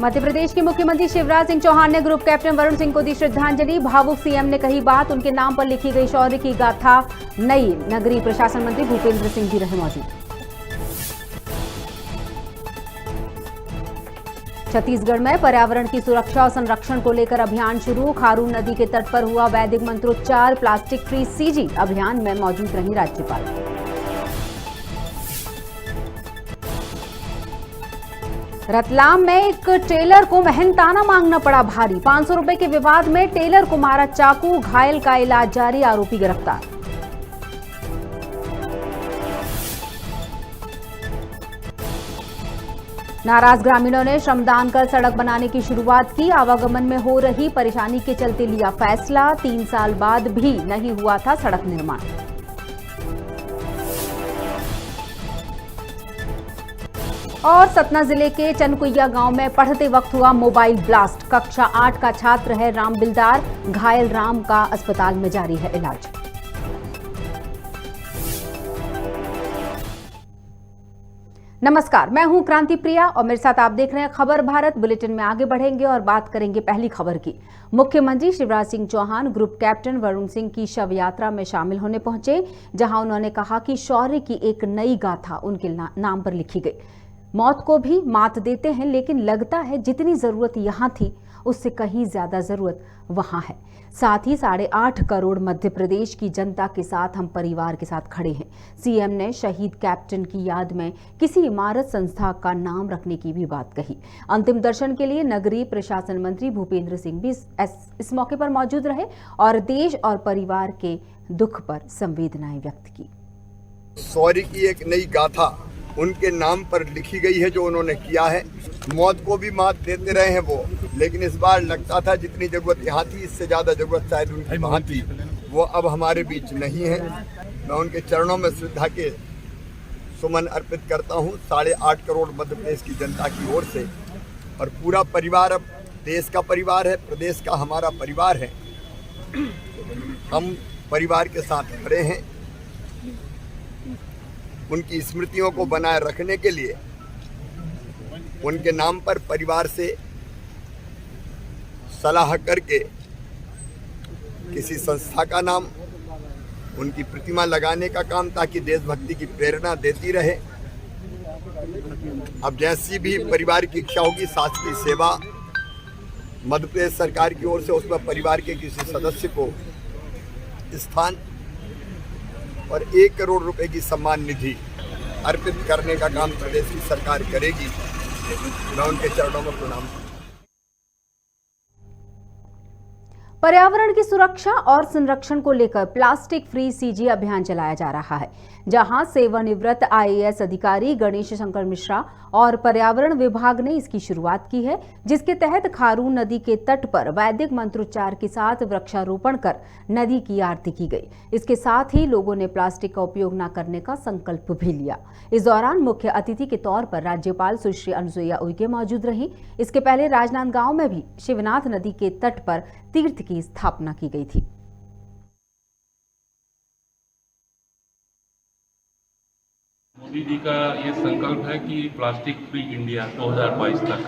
मध्य प्रदेश के मुख्यमंत्री शिवराज सिंह चौहान ने ग्रुप कैप्टन वरुण सिंह को दी श्रद्धांजलि। भावुक सीएम ने कही बात, उनके नाम पर लिखी गई शौर्य की गाथा नई। नगरीय प्रशासन मंत्री भूपेंद्र सिंह भी रहे मौजूद। छत्तीसगढ़ में पर्यावरण की सुरक्षा और संरक्षण को लेकर अभियान शुरू। खारून नदी के तट पर हुआ वैदिक मंत्रोच्चार। प्लास्टिक फ्री सीजी अभियान में मौजूद रही राज्यपाल। रतलाम में एक टेलर को मेहनताना मांगना पड़ा भारी। 500 रुपए के विवाद में टेलर को मारा चाकू। घायल का इलाज जारी, आरोपी गिरफ्तार। नाराज ग्रामीणों ने श्रमदान कर सड़क बनाने की शुरुआत की। आवागमन में हो रही परेशानी के चलते लिया फैसला। 3 साल बाद भी नहीं हुआ था सड़क निर्माण। और सतना जिले के चनकुइया गांव में पढ़ते वक्त हुआ मोबाइल ब्लास्ट। कक्षा 8 का छात्र है राम बिलदार। घायल राम का अस्पताल में जारी है इलाज। नमस्कार, मैं हूं क्रांति प्रिया और मेरे साथ आप देख रहे हैं खबर भारत। बुलेटिन में आगे बढ़ेंगे और बात करेंगे पहली खबर की। मुख्यमंत्री शिवराज सिंह चौहान ग्रुप कैप्टन वरुण सिंह की शव यात्रा में शामिल होने पहुंचे, जहां उन्होंने कहा कि शौर्य की एक नई गाथा उनके नाम पर लिखी गई। मौत को भी मात देते हैं, लेकिन लगता है जितनी जरूरत यहां थी उससे कहीं ज्यादा जरूरत वहां है। साथ ही 8.5 करोड़ मध्य प्रदेश की जनता के साथ हम परिवार के साथ खड़े हैं। सीएम ने शहीद कैप्टन की याद में किसी इमारत संस्था का नाम रखने की भी बात कही। अंतिम दर्शन के लिए नगरीय प्रशासन मंत्री भूपेंद्र सिंह भी इस मौके पर मौजूद रहे और देश और परिवार के दुख पर संवेदनाएं व्यक्त की। शौर्य की एक नई गाथा उनके नाम पर लिखी गई है जो उन्होंने किया है। मौत को भी मात देते रहे हैं वो, लेकिन इस बार लगता था जितनी जरूरत यहाँ थी इससे ज्यादा जरूरत शायद उनकी वहाँ थी। वो अब हमारे बीच नहीं है। मैं उनके चरणों में श्रद्धा के सुमन अर्पित करता हूँ 8.5 करोड़ मध्य प्रदेश की जनता की ओर से। और पूरा परिवार अब देश का परिवार है, प्रदेश का हमारा परिवार है। हम परिवार के साथ खड़े हैं। उनकी स्मृतियों को बनाए रखने के लिए उनके नाम पर परिवार से सलाह करके किसी संस्था का नाम, उनकी प्रतिमा लगाने का काम, ताकि देशभक्ति की प्रेरणा देती रहे। अब जैसी भी परिवार की इच्छा होगी, शासकीय सेवा मध्य प्रदेश सरकार की ओर से उसमें परिवार के किसी सदस्य को स्थान और 1 करोड़ रुपए की सम्मान निधि अर्पित करने का काम प्रदेश की सरकार करेगी। मैं उनके चरणों में प्रणाम। पर्यावरण की सुरक्षा और संरक्षण को लेकर प्लास्टिक फ्री सीजी अभियान चलाया जा रहा है, जहां सेवानिवृत्त आईएएस अधिकारी गणेश शंकर मिश्रा और पर्यावरण विभाग ने इसकी शुरुआत की है, जिसके तहत खारून नदी के तट पर वैदिक मंत्रोच्चार के साथ वृक्षारोपण कर नदी की आरती की गई। इसके साथ ही लोगों ने प्लास्टिक का उपयोग न करने का संकल्प भी लिया। इस दौरान मुख्य अतिथि के तौर पर राज्यपाल सुश्री अनुसुईया उइके मौजूद रहीं। इसके पहले राजनांदगांव में भी शिवनाथ नदी के तट पर तीर्थ की स्थापना की गई थी। मोदी जी का ये संकल्प है कि प्लास्टिक फ्री इंडिया 2022 तक,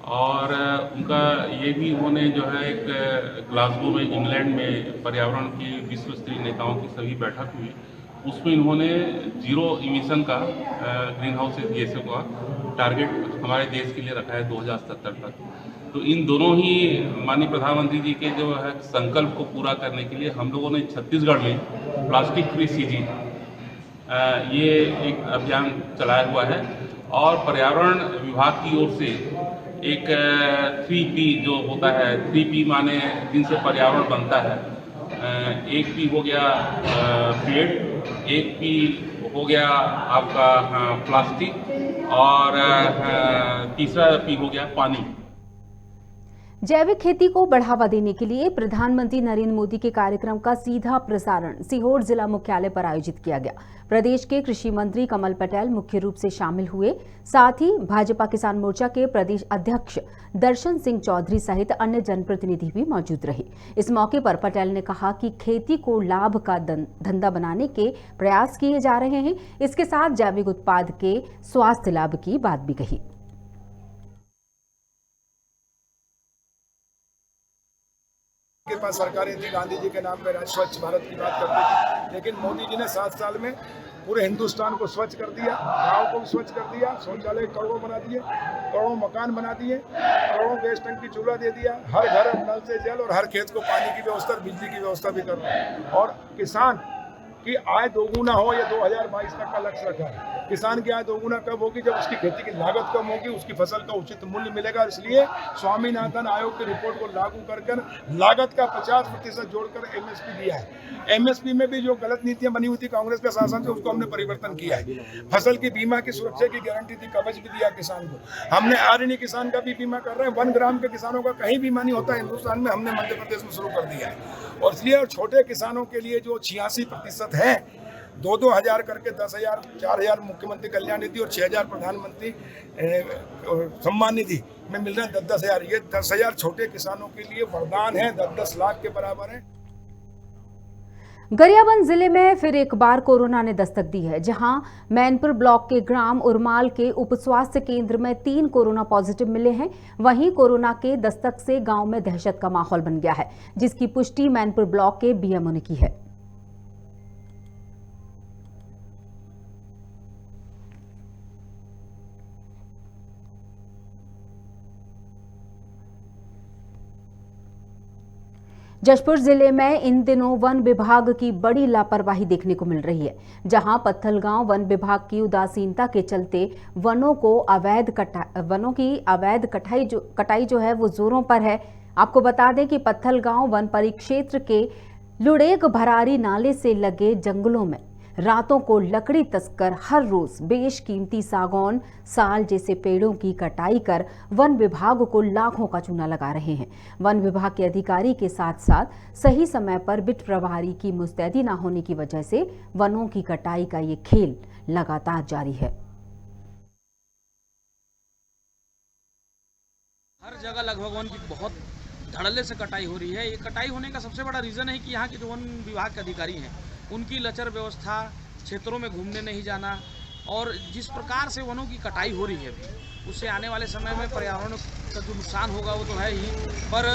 और उनका ये भी उन्होंने जो है एक ग्लासगो में इंग्लैंड में पर्यावरण की विश्व स्तरीय नेताओं की सभी बैठक हुई, उसमें इन्होंने 0 इमिशन का ग्रीन हाउस गैसों का टारगेट हमारे देश के लिए रखा है 2070 तक। तो इन दोनों ही माननीय प्रधानमंत्री जी के जो है संकल्प को पूरा करने के लिए हम लोगों ने छत्तीसगढ़ में प्लास्टिक फ्री सीजी ये एक अभियान चलाया हुआ है। और पर्यावरण विभाग की ओर से एक 3P जो होता है, 3P माने जिनसे पर्यावरण बनता है। एक P हो गया पेड़, एक P हो गया आपका प्लास्टिक, और तीसरा P हो गया पानी। जैविक खेती को बढ़ावा देने के लिए प्रधानमंत्री नरेंद्र मोदी के कार्यक्रम का सीधा प्रसारण सीहोर जिला मुख्यालय पर आयोजित किया गया। प्रदेश के कृषि मंत्री कमल पटेल मुख्य रूप से शामिल हुए। साथ ही भाजपा किसान मोर्चा के प्रदेश अध्यक्ष दर्शन सिंह चौधरी सहित अन्य जनप्रतिनिधि भी मौजूद रहे। इस मौके पर पटेल ने कहा कि खेती को लाभ का धंधा बनाने के प्रयास किए जा रहे हैं। इसके साथ जैविक उत्पाद के स्वास्थ्य लाभ की बात भी कही। के पास सरकारें थी, गांधी जी के नाम पे स्वच्छ भारत की बात करती थी, लेकिन मोदी जी ने 7 साल में पूरे हिंदुस्तान को स्वच्छ कर दिया, गाँव को भी स्वच्छ कर दिया, शौचालय करोड़ों बना दिए, करोड़ों मकान बना दिए, करोड़ों गैस टंकी चूल्हा दे दिया, हर घर नल से जल और हर खेत को पानी की व्यवस्था, बिजली की व्यवस्था भी कर रहा है। और किसान की आय दोगुना हो, ये 2022 तक का लक्ष्य रखा है। किसान की आय दोगुना कब होगी? जब उसकी खेती की लागत कम होगी, उसकी फसल का उचित मूल्य मिलेगा। इसलिए स्वामीनाथन आयोग की रिपोर्ट को लागू कर लागत का 50% जोड़कर एमएसपी दिया है। एमएसपी में भी जो गलत नीतियां बनी हुई थी कांग्रेस के शासन से, उसको हमने परिवर्तन किया है। फसल की बीमा की सुरक्षा की गारंटी थी, कवच भी दिया किसान को। हमने आर्यनी किसान का भी बीमा कर रहे हैं। 1 ग्राम के किसानों का कहीं बीमा नहीं होता हिंदुस्तान में, हमने मध्य प्रदेश में शुरू कर दिया है। और इसलिए और छोटे किसानों के लिए जो 86% है, 2-2 हज़ार करके 10,000, 4,000 मुख्यमंत्री कल्याण निधि और 6,000 प्रधानमंत्री सम्मान निधि में मिल रहे हैं 10-10 हज़ार। ये 10,000 छोटे किसानों के लिए वरदान है, 10-10 लाख के बराबर है। गरियाबंद जिले में फिर एक बार कोरोना ने दस्तक दी है, जहां मैनपुर ब्लॉक के ग्राम उरमाल के उप स्वास्थ्य केंद्र में 3 कोरोना पॉजिटिव मिले हैं। वहीं कोरोना के दस्तक से गांव में दहशत का माहौल बन गया है, जिसकी पुष्टि मैनपुर ब्लॉक के बीएमओ ने की है। जशपुर जिले में इन दिनों वन विभाग की बड़ी लापरवाही देखने को मिल रही है, जहां पत्थलगांव वन विभाग की उदासीनता के चलते वनों की अवैध कटाई जो है वो जोरों पर है। आपको बता दें कि पत्थलगांव वन परिक्षेत्र के लुड़ेक भरारी नाले से लगे जंगलों में रातों को लकड़ी तस्कर हर रोज बेशकीमती सागौन, साल जैसे पेड़ों की कटाई कर वन विभाग को लाखों का चूना लगा रहे हैं। वन विभाग के अधिकारी के साथ साथ सही समय पर बिट प्रभारी की मुस्तैदी न होने की वजह से वनों की कटाई का ये खेल लगातार जारी है। हर जगह लगभग वन की बहुत धड़ल्ले से कटाई हो रही है। ये कटाई होने का सबसे बड़ा रीज़न है कि यहाँ के जो वन विभाग के अधिकारी हैं, उनकी लचर व्यवस्था, क्षेत्रों में घूमने नहीं जाना, और जिस प्रकार से वनों की कटाई हो रही है उससे आने वाले समय में पर्यावरण का जो नुकसान होगा वो तो है ही, पर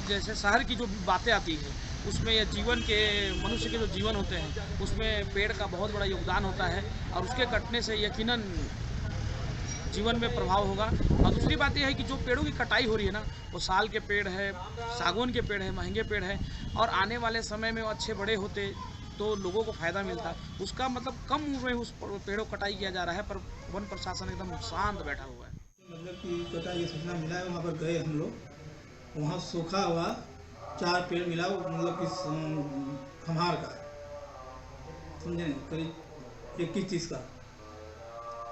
जैसे शहर की जो बातें आती हैं उसमें या जीवन के मनुष्य के जो जीवन होते हैं उसमें पेड़ का बहुत बड़ा योगदान होता है, और उसके कटने से यकीनन जीवन में प्रभाव होगा। और दूसरी बात यह है कि जो पेड़ों की कटाई हो रही है ना, वो साल के पेड़ है, सागौन के पेड़ है, महंगे पेड़ है, और आने वाले समय में वो अच्छे बड़े होते तो लोगों को फायदा मिलता। उसका मतलब कम उम्र में उस पेड़ों को कटाई किया जा रहा है, पर वन प्रशासन एकदम शांत बैठा हुआ है। मतलब कि कटाई सूचना मिला है, वहाँ पर गए हम लोग, वहाँ सूखा हुआ 4 पेड़ मिला, मतलब कि खम्हार का, समझे, करीब 21-30 का,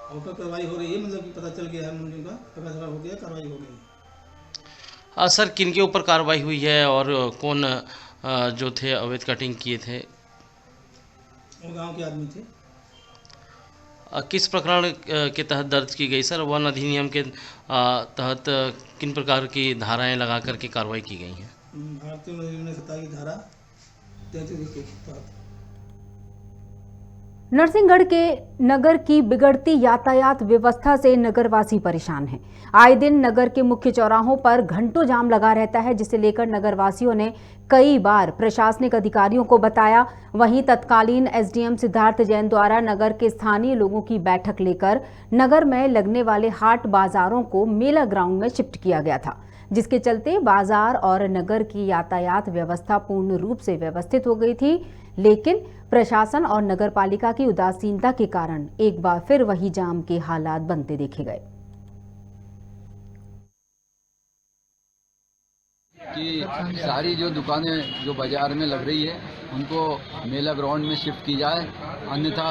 और कार्रवाई हो रही है। मतलब कि पता चल गया है मुंडियों का, पता हो गया, कार्रवाई हो गई। सर, किन के ऊपर कार्रवाई हुई है और कौन जो थे अवैध कटिंग किए थे? वो गांव के आदमी थे। किस प्रकरण के तहत दर्ज की गई सर? वन अधिनियम के तहत किन प्रकार की धाराएं लगा करके कार्रवाई की गई हैं? भारतीय वन सत्ता की धारा 33 के तहत। नरसिंहगढ़ के नगर की बिगड़ती यातायात व्यवस्था से नगरवासी परेशान हैं। आए दिन नगर के मुख्य चौराहों पर घंटों जाम लगा रहता है, जिसे लेकर नगरवासियों ने कई बार प्रशासनिक अधिकारियों को बताया। वहीं तत्कालीन एसडीएम सिद्धार्थ जैन द्वारा नगर के स्थानीय लोगों की बैठक लेकर नगर में लगने वाले हाट बाजारों को मेला ग्राउंड में शिफ्ट किया गया था, जिसके चलते बाजार और नगर की यातायात व्यवस्था पूर्ण रूप से व्यवस्थित हो गई थी। लेकिन प्रशासन और नगरपालिका की उदासीनता के कारण एक बार फिर वही जाम के हालात बनते देखे गए। कि सारी जो दुकानें जो बाजार में लग रही है उनको मेला ग्राउंड में शिफ्ट की जाए, अन्यथा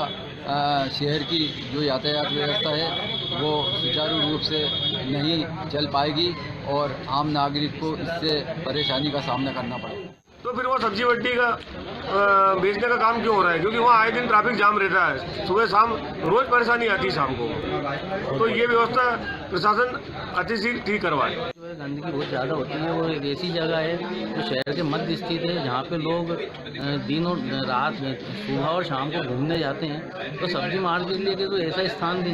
शहर की जो यातायात व्यवस्था है वो सुचारू रूप से नहीं चल पाएगी और आम नागरिक को इससे परेशानी का सामना करना पड़ेगा। तो फिर वो सब्जी मंडी का बेचने का काम क्यों हो रहा है? क्योंकि वहाँ आए दिन ट्रैफिक जाम रहता है, सुबह शाम रोज परेशानी आती है शाम को। तो ये व्यवस्था प्रशासन अच्छी सी ठीक करवाए। गंदगी बहुत ज़्यादा होती है। वो एक ऐसी जगह है जो शहर के मध्य स्थित है, जहाँ पे लोग दिनों रात सुबह और शाम को घूमने जाते हैं। तो सब्जी मार्केट के लिए तो ऐसा स्थान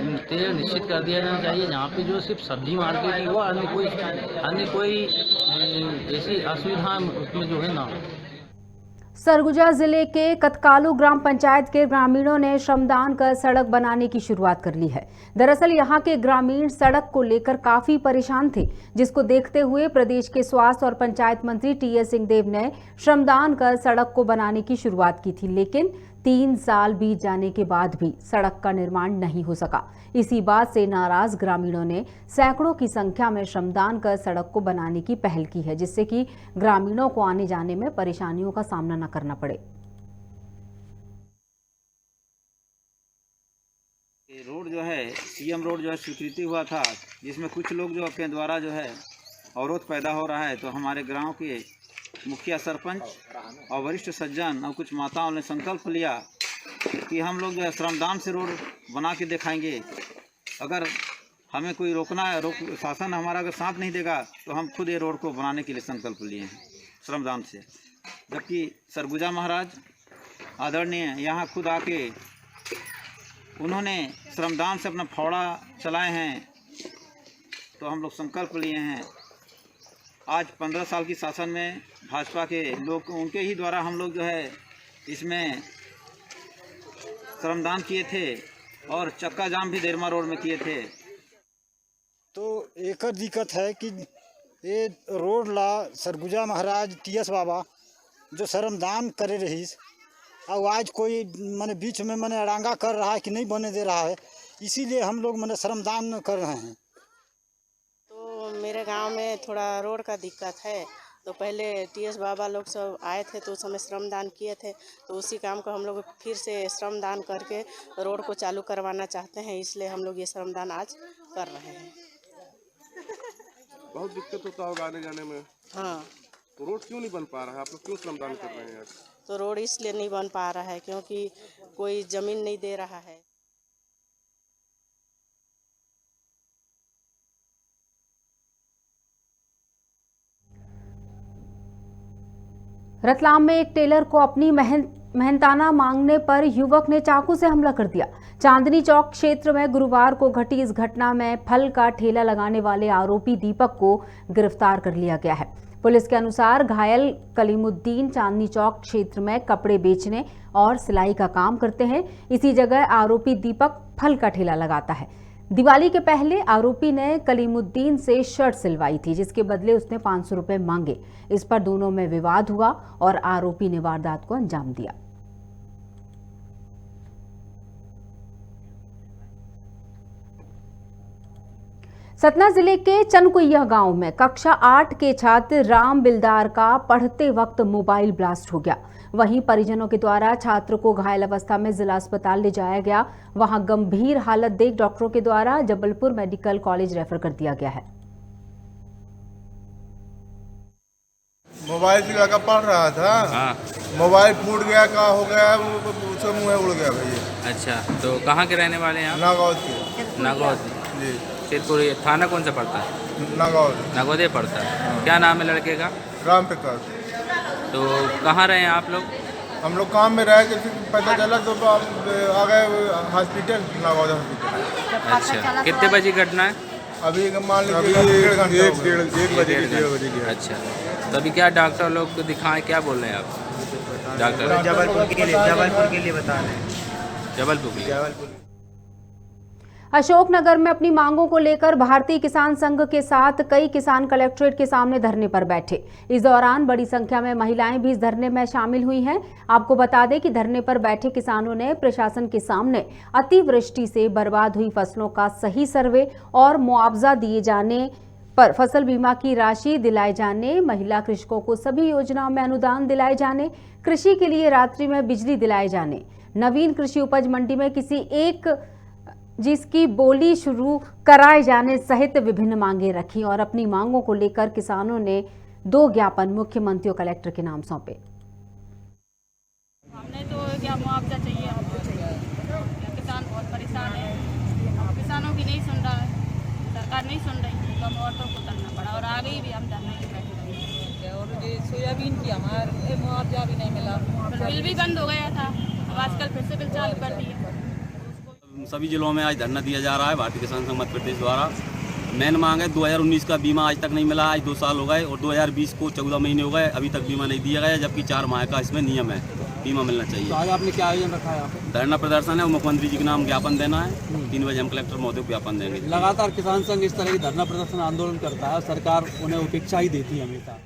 निश्चित कर दिया जाना चाहिए जहाँ पे जो सिर्फ सब्जी मार्केट ही हो, अन्य कोई ऐसी असुविधा उसमें जो है ना हो। सरगुजा जिले के कतकालू ग्राम पंचायत के ग्रामीणों ने श्रमदान कर सड़क बनाने की शुरुआत कर ली है। दरअसल यहां के ग्रामीण सड़क को लेकर काफी परेशान थे, जिसको देखते हुए प्रदेश के स्वास्थ्य और पंचायत मंत्री टी.एस. सिंहदेव ने श्रमदान कर सड़क को बनाने की शुरुआत की थी, लेकिन 3 साल बीत जाने के बाद भी सड़क का निर्माण नहीं हो सका। इसी बात से नाराज ग्रामीणों ने सैकड़ों की संख्या में श्रमदान कर सड़क को बनाने की पहल की है, जिससे कि ग्रामीणों को आने जाने में परेशानियों का सामना न करना पड़े। रोड जो है सीएम रोड जो है स्वीकृति हुआ था, जिसमें कुछ लोग जो अपने द्वारा जो है अवरोध पैदा हो रहा है। तो हमारे गांव के मुखिया, सरपंच और वरिष्ठ सज्जन और कुछ माताओं ने संकल्प लिया कि हम लोग जो है श्रमदान से रोड बना के दिखाएंगे। अगर हमें कोई शासन हमारा अगर साथ नहीं देगा तो हम खुद ये रोड को बनाने के लिए संकल्प लिए हैं श्रमदान से। जबकि सरगुजा महाराज आदरणीय यहाँ खुद आके उन्होंने श्रमदान से अपना फावड़ा चलाए हैं। तो हम लोग संकल्प लिए हैं। आज 15 साल की शासन में भाजपा के लोग, उनके ही द्वारा हम लोग जो है इसमें श्रमदान किए थे और चक्का जाम भी देरमा रोड में किए थे। तो एक दिक्कत है कि ये रोड ला सरगुजा महाराज टी.एस. बाबा जो श्रमदान करे रहीस, और आज कोई मैंने बीच में मैंने अड़ांगा कर रहा है कि नहीं बने दे रहा है, इसीलिए हम लोग मैंने श्रमदान कर रहे हैं। तो मेरे गांव में थोड़ा रोड का दिक्कत है। तो पहले टी.एस. बाबा लोग सब आए थे तो उस समय श्रमदान किए थे। तो उसी काम को हम लोग फिर से श्रमदान करके रोड को चालू करवाना चाहते हैं, इसलिए हम लोग ये श्रमदान आज कर रहे हैं। बहुत दिक्कत होता होगा आने जाने में। हाँ। तो रोड क्यों नहीं बन पा रहा है? आप लोग क्यों श्रमदान कर रहे हैं आज? तो रोड इसलिए नहीं बन पा रहा है क्योंकि कोई ज़मीन नहीं दे रहा है। रतलाम में एक टेलर को अपनी मेहनताना मांगने पर युवक ने चाकू से हमला कर दिया। चांदनी चौक क्षेत्र में गुरुवार को घटी इस घटना में फल का ठेला लगाने वाले आरोपी दीपक को गिरफ्तार कर लिया गया है। पुलिस के अनुसार घायल कलीमुद्दीन चांदनी चौक क्षेत्र में कपड़े बेचने और सिलाई का काम करते हैं। इसी जगह आरोपी दीपक फल का ठेला लगाता है। दिवाली के पहले आरोपी ने कलीमुद्दीन से शर्ट सिलवाई थी, जिसके बदले उसने 500 रुपए मांगे। इस पर दोनों में विवाद हुआ और आरोपी ने वारदात को अंजाम दिया। सतना जिले के चनकुइया गांव में कक्षा 8 के छात्र राम बिलदार का पढ़ते वक्त मोबाइल ब्लास्ट हो गया। वहीं परिजनों के द्वारा छात्र को घायल अवस्था में जिला अस्पताल ले जाया गया। वहां गंभीर हालत देख डॉक्टरों के द्वारा जबलपुर मेडिकल कॉलेज रेफर कर दिया गया है। मोबाइल से लगा पढ़ रहा था। हाँ। मोबाइल फूट गया, कहाँ हो गया, उसका मुँह उड़ गया भैया। अच्छा, तो कहाँ के रहने वाले हैं आप? नागौद के। नागौद जी। सिरपुर थाना कौन सा पड़ता है? नागौदे पड़ता है। हाँ। क्या नाम है लड़के का? राम प्रकाश। तो कहाँ रहे आप लोग? हम लोग काम में रहे, किसी पता चला तो आ गए हॉस्पिटल, नागौद हॉस्पिटल। अच्छा, कितने बजे घटना है? अभी मान लीजिए 1 बजे की। अच्छा, तो अभी क्या डॉक्टर लोग को दिखाएं, क्या बोल रहे हैं आप? डॉक्टर जबलपुर के लिए बता रहे हैं। जबलपुर। अशोकनगर में अपनी मांगों को लेकर भारतीय किसान संघ के साथ कई किसान कलेक्ट्रेट के सामने धरने पर बैठे। इस दौरान बड़ी संख्या में महिलाएं भी इस धरने में शामिल हुई हैं। आपको बता दें कि धरने पर बैठे किसानों ने प्रशासन के सामने अतिवृष्टि से बर्बाद हुई फसलों का सही सर्वे और मुआवजा दिए जाने पर फसल बीमा की राशि दिलाए जाने, महिला कृषकों को सभी योजनाओं में अनुदान दिलाए जाने, कृषि के लिए रात्रि में बिजली दिलाए जाने, नवीन कृषि उपज मंडी में किसी एक जिसकी बोली शुरू कराए जाने सहित विभिन्न मांगे रखी और अपनी मांगों को लेकर किसानों ने 2 ज्ञापन मुख्यमंत्री और कलेक्टर के नाम सौंपे। हमने तो क्या मुआवजा चाहिए, हमको चाहिए। किसान बहुत परेशान है, किसानों की नहीं सुन रहा है, सरकार नहीं सुन रही, तो हम औरतों को करना पड़ा और अभी भी हम धरने पे बैठे रहेंगे। और ये सोयाबीन की हमारे मुआवजा भी नहीं मिला, बिल भी बंद हो गया था, अब आजकल फिर से बिल चालू कर दिए। सभी जिलों में आज धरना दिया जा रहा है भारतीय किसान संघ मध्य प्रदेश द्वारा। मेन मांग है 2019 का बीमा आज तक नहीं मिला, आज 2 साल हो गए, और 2020 को 14 महीने हो गए, अभी तक बीमा नहीं दिया गया, जबकि 4 माह का इसमें नियम है, बीमा मिलना चाहिए। तो आज आपने क्या आयोजन रखा है? धरना प्रदर्शन है, मुख्यमंत्री जी के नाम ज्ञापन देना है। 3 बजे हम कलेक्टर महोदय को ज्ञापन देंगे। लगातार किसान संघ इस तरह की धरना प्रदर्शन आंदोलन करता है, सरकार उन्हें उपेक्षा ही देती है हमेशा।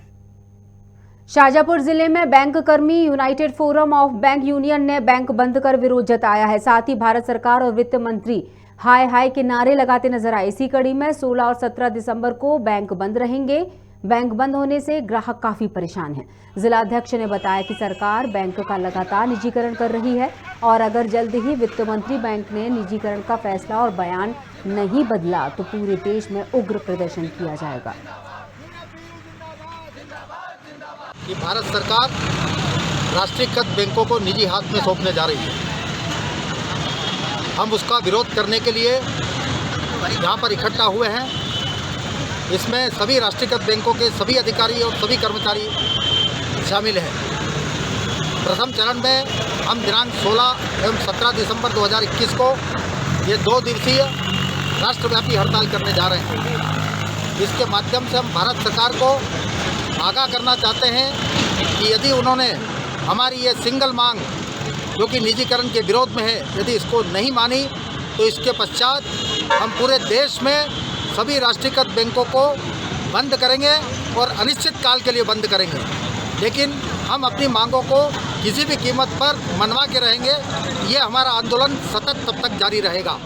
शाजापुर जिले में बैंक कर्मी United forum of bank union ने बैंक बंद कर विरोध जताया है। साथ ही भारत सरकार और वित्त मंत्री हाय हाय के नारे लगाते नजर आए। इसी कड़ी में 16 और 17 दिसंबर को बैंक बंद रहेंगे। बैंक बंद होने से ग्राहक काफी परेशान हैं। जिला अध्यक्ष ने बताया कि सरकार बैंक का लगातार निजीकरण कर रही है और अगर जल्द ही वित्त मंत्री बैंक ने निजीकरण का फैसला और बयान नहीं बदला तो पूरे देश में उग्र प्रदर्शन किया जाएगा। कि भारत सरकार राष्ट्रीयकृत बैंकों को निजी हाथ में सौंपने जा रही है। हम उसका विरोध करने के लिए यहाँ पर इकट्ठा हुए हैं। इसमें सभी राष्ट्रीयकृत बैंकों के सभी अधिकारी और सभी कर्मचारी शामिल हैं। प्रथम चरण में हम दिनांक 16 एवं 17 दिसंबर 2021 को ये 2 दिवसीय राष्ट्रव्यापी हड़ताल करने जा रहे हैं। इसके माध्यम से हम भारत सरकार को आगाह करना चाहते हैं कि यदि उन्होंने हमारी ये सिंगल मांग जो कि निजीकरण के विरोध में है, यदि इसको नहीं मानी तो इसके पश्चात हम पूरे देश में सभी राष्ट्रीयकृत बैंकों को बंद करेंगे और अनिश्चित काल के लिए बंद करेंगे। लेकिन हम अपनी मांगों को किसी भी कीमत पर मनवा के रहेंगे। ये हमारा आंदोलन सतत तब तक जारी रहेगा।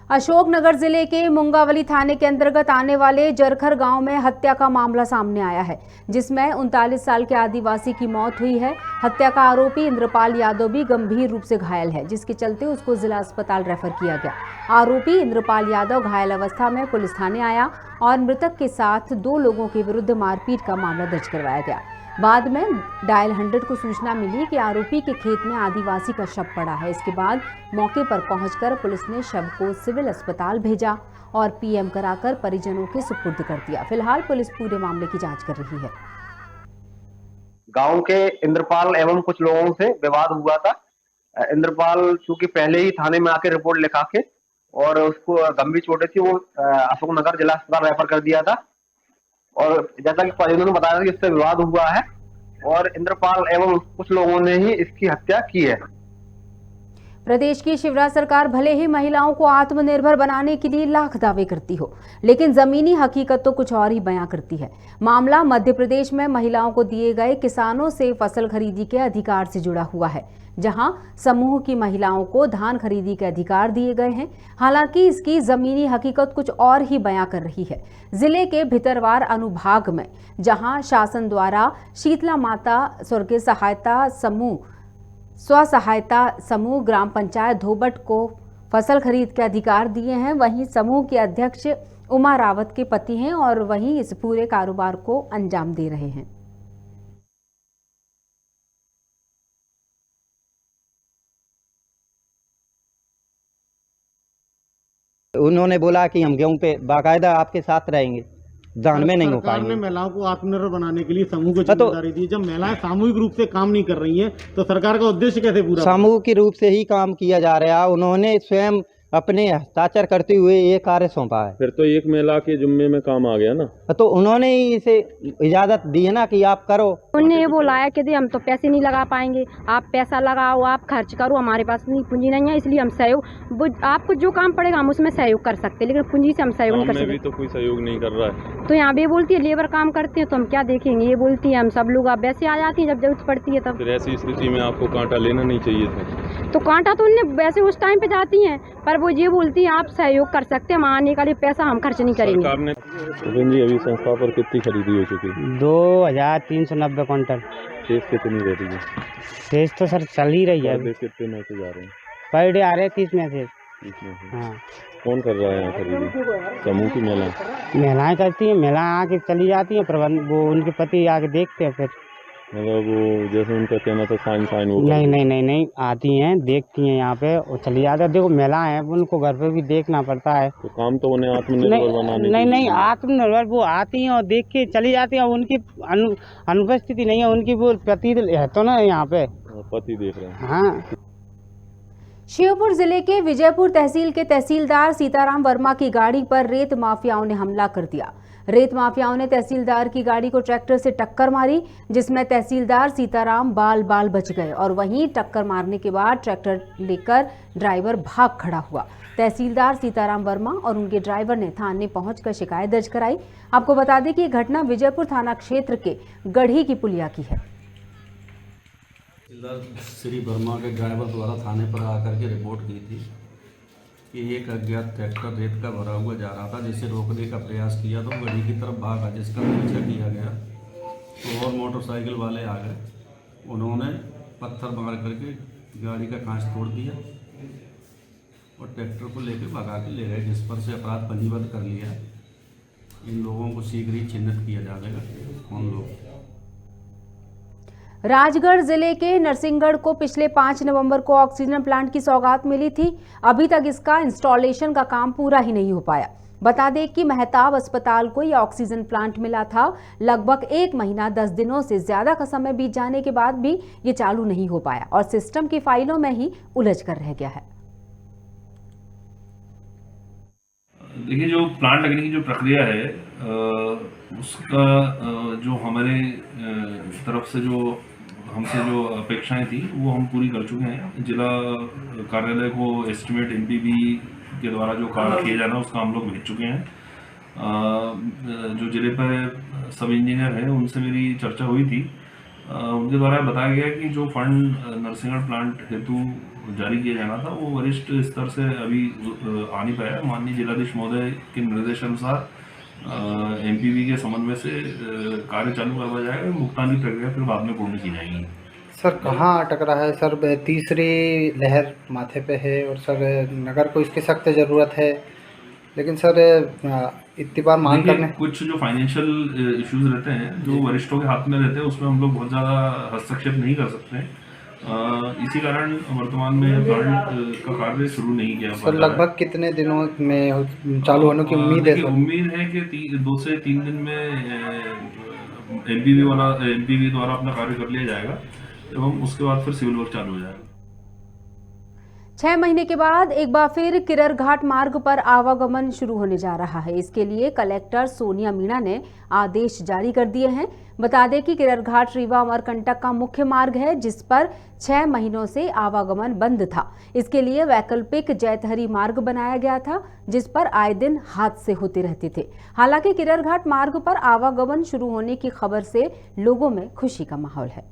अशोकनगर जिले के मुंगावली थाने के अंतर्गत आने वाले जरखर गांव में हत्या का मामला सामने आया है, जिसमें 39 साल के आदिवासी की मौत हुई है। हत्या का आरोपी इंद्रपाल यादव भी गंभीर रूप से घायल है, जिसके चलते उसको जिला अस्पताल रेफर किया गया। आरोपी इंद्रपाल यादव घायल अवस्था में पुलिस थाने आया और मृतक के साथ 2 लोगों के विरुद्ध मारपीट का मामला दर्ज करवाया गया। बाद में डायल 100 को सूचना मिली कि आरोपी के खेत में आदिवासी का शव पड़ा है। इसके बाद मौके पर पहुंचकर पुलिस ने शव को सिविल अस्पताल भेजा और पीएम कराकर परिजनों के सुपुर्द कर दिया। फिलहाल पुलिस पूरे मामले की जांच कर रही है। गांव के इंद्रपाल एवं कुछ लोगों से विवाद हुआ था। इंद्रपाल चूंकि पहले ही थाने में आके रिपोर्ट लिखा के और उसको गंभीर चोटें थी, वो अशोकनगर जिला अस्पताल रेफर कर दिया था। और जैसा कि परिजनों ने बताया कि इससे विवाद हुआ है और इंद्रपाल एवं कुछ लोगों ने ही इसकी हत्या की है। प्रदेश की शिवराज सरकार भले ही महिलाओं को आत्मनिर्भर बनाने के लिए लाख दावे करती हो, लेकिन जमीनी हकीकत तो कुछ और ही बयां करती है। मामला मध्य प्रदेश में महिलाओं को दिए गए किसानों से फसल खरीदी के अधिकार से जुड़ा हुआ है, जहां समूह की महिलाओं को धान खरीदी के अधिकार दिए गए हैं। हालांकि इसकी जमीनी हकीकत कुछ और ही बयां कर रही है। जिले के भितरवार अनुभाग में जहां शासन द्वारा शीतला माता स्वर्गीय सहायता समूह स्व सहायता समूह ग्राम पंचायत धोबट को फसल खरीद के अधिकार दिए हैं, वहीं समूह के अध्यक्ष उमा रावत के पति हैं और वहीं इस पूरे कारोबार को अंजाम दे रहे हैं। उन्होंने बोला कि हम गेहूं पे बाकायदा आपके साथ रहेंगे, जान में नहीं हो पाएंगे। सरकार ने महिलाओं को आत्मनिर्भर बनाने के लिए समूह को जिम्मेदारी दी। जब महिलाएं सामूहिक रूप से काम नहीं कर रही हैं तो सरकार का उद्देश्य कैसे पूरा? सामूहिक रूप से ही काम किया जा रहा है। उन्होंने स्वयं अपने हस्ताक्षर करते हुए ये कार्य सौंपा है। फिर तो एक महिला के जिम्मे में काम आ गया ना। तो उन्होंने ही इसे इजाजत दी है ना कि आप करो। उन्होंने ये बोला है कि हम तो पैसे नहीं लगा पाएंगे, आप पैसा लगाओ, आप खर्च करो, हमारे पास इतनी पूंजी नहीं है, इसलिए हम सहयोग आपको जो काम पड़ेगा हम उसमें सहयोग कर सकते हैं, लेकिन पूंजी से हम सहयोग नहीं कर सकते। भी तो कोई सहयोग नहीं कर रहा है। तो यहाँ भी बोलती है लेबर काम करते हैं तो हम क्या देखेंगे, ये बोलती है हम सब लोग आप वैसे आ जाती हैं जब जरूरत पड़ती है तब। फिर ऐसी स्थिति में आपको कांटा लेना नहीं चाहिए था। तो कांटा तो उन्हें वैसे उस टाइम पे जाती हैं, पर वो ये बोलती है आप सहयोग कर सकते हैं, आने का लिए पैसा हम खर्च नहीं करेंगे। सरकार ने जी अभी संस्था पर कितनी खरीदी हो चुकी? 2390 क्विंटल। शेष कितनी रह रही है? शेष तो सर चल ही रही है। कितने मैसेज आ रहे हैं? पर डे आ रहे हैं 30 मैसेज। हाँ। कौन कर रहा है यहाँ खरीदी? समूह की महिलाएं करती हैं। महिलाएं आके चली जाती हैं, प्रबंध वो उनके पति आके देखते हैं, फिर मतलब वो जैसे उनका कहना था साइन वो नहीं नहीं नहीं नहीं आती हैं, देखती हैं यहाँ पे और चली जाती है। देखो महिलाएं हैं, उनको घर पे भी देखना पड़ता है। तो काम तो उन्हें आत्मनिर्भर बनाने नहीं के नहीं लिए। आत्मनिर्भर वो आती हैं और देख के चली जाती हैं। उनकी अनुपस्थिति नहीं है, उनकी वो पति है तो ना यहाँ पे पति देख रहे हैं। हाँ। श्योपुर जिले के विजयपुर तहसील के तहसीलदार सीताराम वर्मा की गाड़ी पर रेत माफियाओं ने हमला कर दिया। रेत माफियाओं ने तहसीलदार की गाड़ी को ट्रैक्टर से टक्कर मारी, जिसमें तहसीलदार सीताराम बाल बाल बच गए और वहीं टक्कर मारने के बाद ट्रैक्टर लेकर ड्राइवर भाग खड़ा हुआ। तहसीलदार सीताराम वर्मा और उनके ड्राइवर ने थाने पहुंचकर शिकायत दर्ज कराई। आपको बता दें कि ये घटना विजयपुर थाना क्षेत्र के गढ़ी की पुलिया की है। श्री वर्मा के ड्राइवर द्वारा थाने पर आकर के रिपोर्ट की थी कि एक अज्ञात ट्रैक्टर रेत का भरा हुआ जा रहा था, जिसे रोकने का प्रयास किया तो गढ़ी की तरफ भागा, जिसका पीछा किया गया तो और मोटरसाइकिल वाले आ गए। उन्होंने पत्थर मार करके गाड़ी का कांच तोड़ दिया और ट्रैक्टर को लेकर भगा के ले गए, जिस पर से अपराध पंजीबद्ध कर लिया। इन लोगों को शीघ्र ही चिन्हित किया जाएगा। कौन लोग। राजगढ़ जिले के नरसिंहगढ़ को पिछले 5 नवंबर को ऑक्सीजन प्लांट की सौगात मिली थी। अभी तक इसका इंस्टॉलेशन का काम पूरा ही नहीं हो पाया। बता दें कि मेहताब अस्पताल को यह ऑक्सीजन प्लांट मिला था। लगभग 1 महीना 10 दिनों से ज्यादा का समय बीत जाने के बाद भी ये चालू नहीं हो पाया और सिस्टम की फाइलों में ही उलझ कर रह गया है। देखिए, जो प्लांट लगने की जो प्रक्रिया है उसका जो हमारे तरफ से जो हमसे जो अपेक्षाएं थी वो हम पूरी कर चुके हैं। जिला कार्यालय को एस्टिमेट एमपीबी के द्वारा जो कार्य किया जाना उसका हम लोग भेज चुके हैं। जो जिले पर सब इंजीनियर हैं उनसे मेरी चर्चा हुई थी। उनके द्वारा बताया गया कि जो फंड नरसिंहगढ़ प्लांट हेतु जारी किया जाना था वो वरिष्ठ स्तर से अभी आ नहीं पाया। माननीय जिलाधीश महोदय के निर्देशानुसार एमपीवी के समन्वय से कार्य चालू करवाया जाएगा। भुगतान की प्रक्रिया फिर बाद में पूर्ण की जाएगी। सर कहाँ अटक रहा है सर? तीसरी लहर माथे पे है और सर नगर को इसकी सख्त ज़रूरत है, लेकिन सर इतनी बार मांग करने कुछ जो फाइनेंशियल इश्यूज रहते हैं जो वरिष्ठों के हाथ में रहते हैं उसमें हम लोग बहुत ज़्यादा हस्तक्षेप नहीं कर सकते। इसी कारण वर्तमान में प्लांट का कार्य शुरू नहीं किया। सर लगभग कितने दिनों में चालू होने की उम्मीद है? उम्मीद है कि 2 से 3 दिन में एमपीवी द्वारा अपना कार्य कर लिया जाएगा एवं उसके बाद फिर सिविल वर्क चालू हो जाएगा। 6 महीने के बाद एक बार फिर किरर घाट मार्ग पर आवागमन शुरू होने जा रहा है। इसके लिए कलेक्टर सोनिया मीणा ने आदेश जारी कर दिए हैं। बता दें कि किरर घाट रीवा अमरकंटक का मुख्य मार्ग है, जिस पर 6 महीनों से आवागमन बंद था। इसके लिए वैकल्पिक जैतहरी मार्ग बनाया गया था, जिस पर आए दिन हादसे होते रहते थे। हालांकि किरर घाट मार्ग पर आवागमन शुरू होने की खबर से लोगों में खुशी का माहौल है।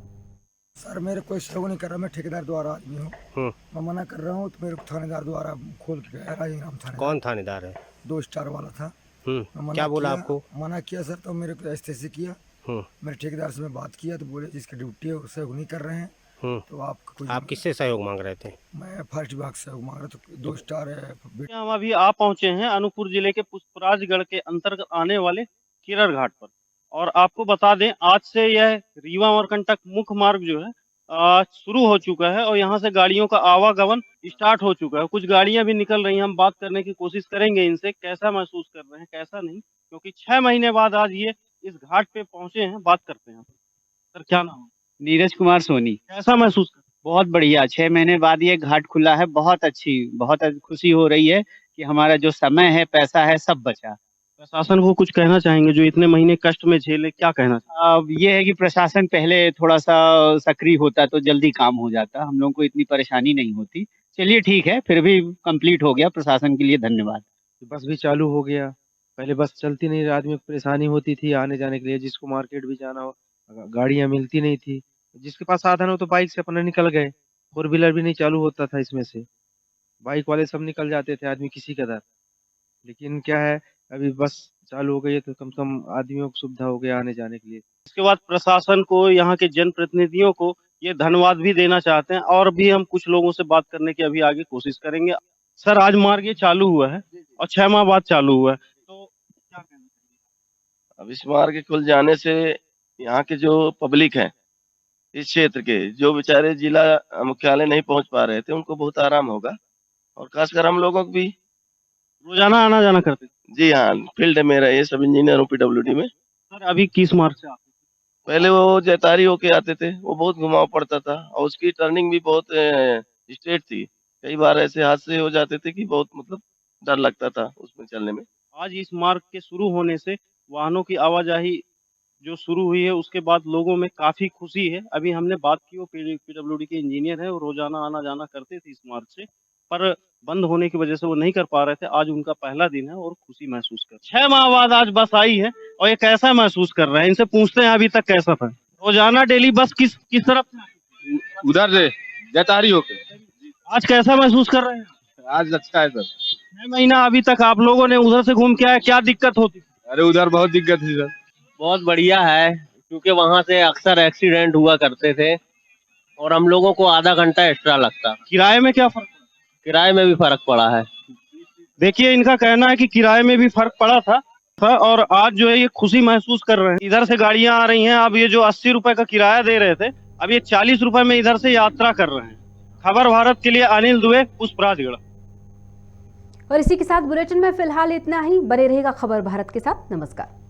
सर मेरे कोई सहयोग नहीं कर रहा, मैं ठेकेदार द्वारा आदमी हूँ। मैं मना कर रहा हूँ तो मेरे थानेदार द्वारा खोल के गया राजीराम थाने। कौन थानेदार है? 2 स्टार वाला था। क्या बोला आपको? मना किया सर, तो मेरे को ऐसे किया। मेरे ठेकेदार से मैं बात किया तो बोले जिसकी ड्यूटी है उससे सहयोग नहीं कर रहे हैं। तो आप किससे सहयोग मांग रहे थे? मैं फर्स्ट विभाग से सहयोग मांग रहा था। 2 स्टार है। हम अभी आ पहुंचे हैं अनूपपुर जिले के पुष्पराजगढ़ के अंतर्गत आने वाले किरर घाट पर, और आपको बता दें आज से यह रीवा अमरकंटक मुख्य मार्ग जो है शुरू हो चुका है और यहाँ से गाड़ियों का आवागमन स्टार्ट हो चुका है। कुछ गाड़ियां भी निकल रही हैं। हम बात करने की कोशिश करेंगे इनसे, कैसा महसूस कर रहे हैं कैसा नहीं, क्योंकि 6 महीने बाद आज ये इस घाट पे पहुंचे हैं। बात करते हैं। सर क्या नाम है? नीरज कुमार सोनी। कैसा महसूस कर? बहुत बढ़िया, 6 महीने बाद ये घाट खुला है। बहुत खुशी हो रही है कि हमारा जो समय है पैसा है सब बचा। प्रशासन को कुछ कहना चाहेंगे जो इतने महीने कष्ट में झेले? क्या कहना अब ये है कि प्रशासन पहले थोड़ा सा सक्रिय होता तो जल्दी काम हो जाता, हम लोगों को इतनी परेशानी नहीं होती। चलिए ठीक है, फिर भी कंप्लीट हो गया, प्रशासन के लिए धन्यवाद। बस भी चालू हो गया, पहले बस चलती नहीं, आदमी को परेशानी होती थी आने जाने के लिए। जिसको मार्केट भी जाना हो गाड़ियां मिलती नहीं थी, जिसके पास साधन हो तो बाइक से अपना निकल गए। 4 व्हीलर भी नहीं चालू होता था इसमें से, बाइक वाले सब निकल जाते थे, आदमी किसी कदर। लेकिन क्या है अभी बस चालू हो गई है तो कम से कम आदमियों को सुविधा हो गया आने जाने के लिए। इसके बाद प्रशासन को, यहाँ के जनप्रतिनिधियों को ये धन्यवाद भी देना चाहते हैं, और भी हम कुछ लोगों से बात करने की अभी आगे कोशिश करेंगे। सर आज मार्ग ये चालू हुआ है और 6 माह बाद चालू हुआ है, तो क्या कहना चाहिए? अब इस मार्ग खुल जाने से यहाँ के जो पब्लिक है इस क्षेत्र के जो बेचारे जिला मुख्यालय नहीं पहुंच पा रहे थे उनको बहुत आराम होगा, और खासकर हम लोगों को भी। रोजाना आना जाना करते? जी हाँ, फील्ड में रहे सब इंजीनियर हूँ PWD में। सर अभी किस मार्ग से आते? पहले वो जैतारी होके आते थे, वो बहुत घुमाव पड़ता था और उसकी टर्निंग भी बहुत स्ट्रेट थी। कई बार ऐसे हादसे हो जाते थे कि बहुत मतलब डर लगता था उसमें चलने में। आज इस मार्ग के शुरू होने से वाहनों की आवाजाही जो शुरू हुई है उसके बाद लोगों में काफी खुशी है। अभी हमने बात की, वो PWD के इंजीनियर है, वो रोजाना आना जाना करते थे इस मार्ग से, पर बंद होने की वजह से वो नहीं कर पा रहे थे। आज उनका पहला दिन है और खुशी महसूस कर 6 माह बाद आज बस आई है और ये कैसा महसूस कर रहे हैं, इनसे पूछते हैं अभी तक कैसा था। रोजाना डेली बस किस तरफ से? उधर से जैतारी होके। आज कैसा महसूस कर रहे हैं? आज अच्छा है सर। 6 महीना अभी तक आप लोगों ने उधर से घूम के आया, क्या दिक्कत होती? अरे उधर बहुत दिक्कत थी सर। बहुत बढ़िया है, क्योंकि वहाँ से अक्सर एक्सीडेंट हुआ करते थे और हम लोगों को आधा घंटा एक्स्ट्रा लगता। किराए में क्या फर्क? किराए में भी फर्क पड़ा है। देखिए, इनका कहना है कि किराए में भी फर्क पड़ा था और आज जो है ये खुशी महसूस कर रहे हैं। इधर से गाड़ियां आ रही हैं, अब ये जो 80 रुपए का किराया दे रहे थे, अब ये 40 रुपए में इधर से यात्रा कर रहे हैं। खबर भारत के लिए अनिल दुबे, पुष्पराजगढ़। और इसी के साथ बुलेटिन में फिलहाल इतना ही। बने रहेगा खबर भारत के साथ। नमस्कार।